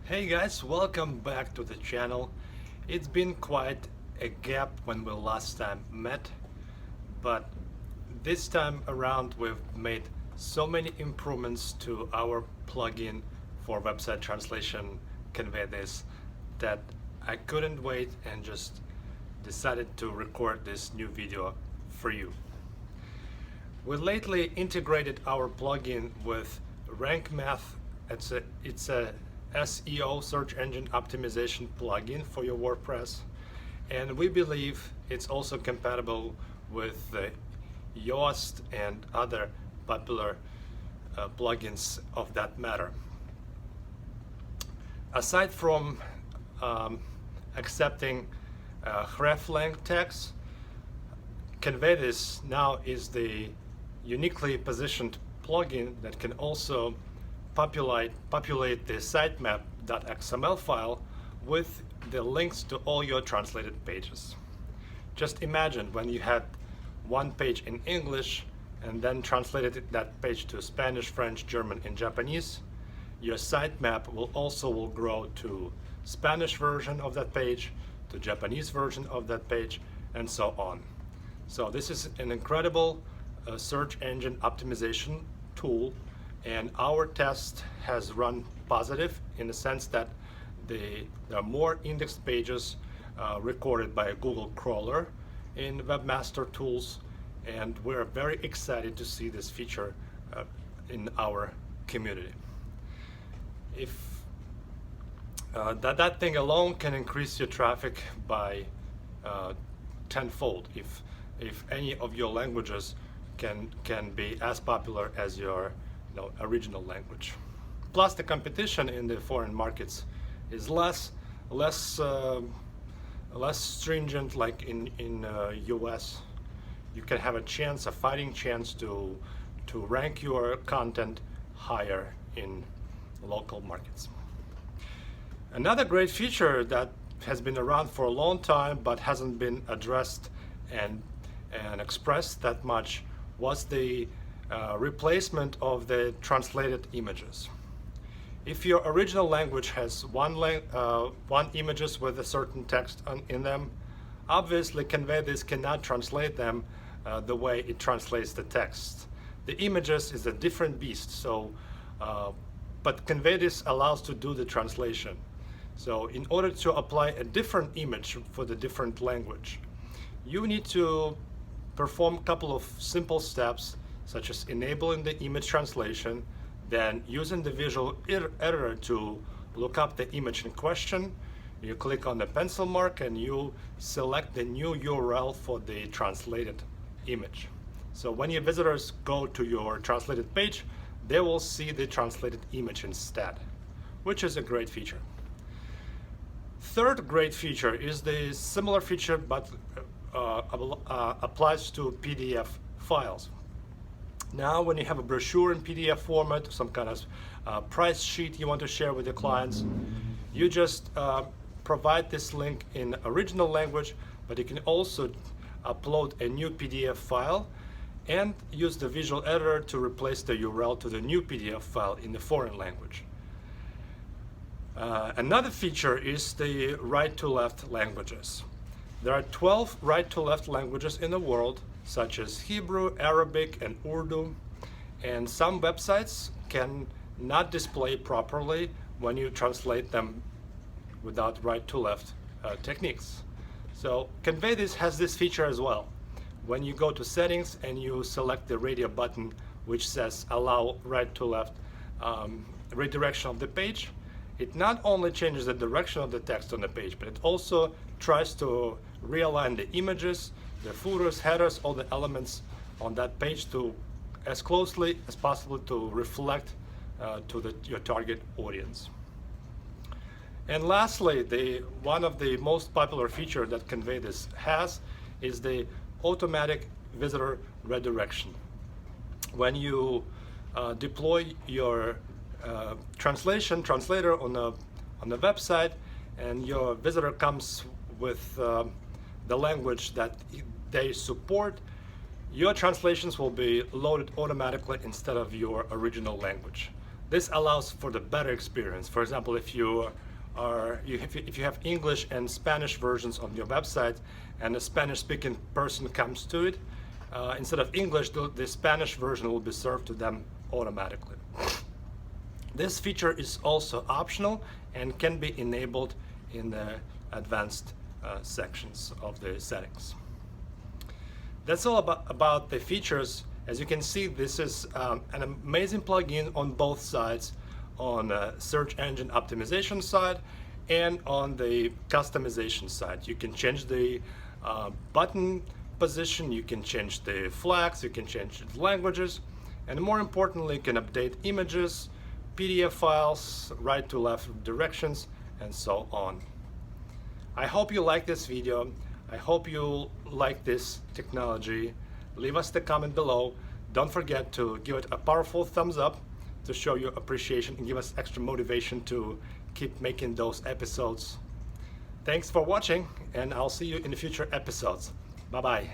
Hey guys, welcome back to the channel. It's been quite a gap when we last time met, but this time around we've made so many improvements to our plugin for website translation Convey This that I couldn't wait and just decided to record this new video for you. We lately integrated our plugin with RankMath. It's a SEO, search engine optimization plugin for your WordPress, and we believe it's also compatible with the Yoast and other popular plugins of that matter. Aside from accepting href-length text, Convey This now is the uniquely positioned plugin that can also populate the sitemap.xml file with the links to all your translated pages. Just imagine when you had one page in English and then translated that page to Spanish, French, German, and Japanese. Your sitemap will grow to Spanish version of that page, to Japanese version of that page, and so on. So this is an incredible search engine optimization tool, and our test has run positive in the sense that there are more indexed pages recorded by a Google crawler in Webmaster Tools, and we're very excited to see this feature in our community. If that thing alone can increase your traffic by tenfold, if any of your languages can be as popular as your original language. Plus, the competition in the foreign markets is less stringent, like in US. You can have a fighting chance to rank your content higher in local markets. Another great feature that has been around for a long time but hasn't been addressed and expressed that much was the replacement of the translated images. If your original language has one images with a certain text in them, obviously Convey This cannot translate them the way it translates the text. The images is a different beast, so but Convey This allows to do the translation. So in order to apply a different image for the different language, you need to perform a couple of simple steps, such as enabling the image translation, then using the visual editor to look up the image in question. You click on the pencil mark and you select the new URL for the translated image. So when your visitors go to your translated page, they will see the translated image instead, which is a great feature. Third great feature is the similar feature but applies to PDF files. Now, when you have a brochure in PDF format, some kind of price sheet you want to share with your clients, you just provide this link in original language, but you can also upload a new PDF file and use the visual editor to replace the URL to the new PDF file in the foreign language. Another feature is the right-to-left languages. There are 12 right-to-left languages in the world, such as Hebrew, Arabic, and Urdu, and some websites can not display properly when you translate them without right-to-left techniques. So Convey This has this feature as well. When you go to settings and you select the radio button which says allow right-to-left redirection of the page, it not only changes the direction of the text on the page, but it also tries to realign the images, the footers, headers, all the elements on that page to as closely as possible to reflect to your target audience. And lastly, one of the most popular features that Convey This has is the automatic visitor redirection. When you deploy your translator on the website and your visitor comes with the language that they support, your translations will be loaded automatically instead of your original language. This allows for the better experience. For example, if you have English and Spanish versions on your website, and a Spanish-speaking person comes to it, instead of English, the Spanish version will be served to them automatically. This feature is also optional and can be enabled in the advanced sections of the settings. That's all about the features. As you can see, this is an amazing plugin on both sides, on the search engine optimization side and on the customization side. You can change the button position, you can change the flags, you can change the languages, and more importantly, you can update images, PDF files, right to left directions, and so on. I hope you like this video. I hope you like this technology. Leave us the comment below. Don't forget to give it a powerful thumbs up to show your appreciation and give us extra motivation to keep making those episodes. Thanks for watching, and I'll see you in the future episodes. Bye-bye.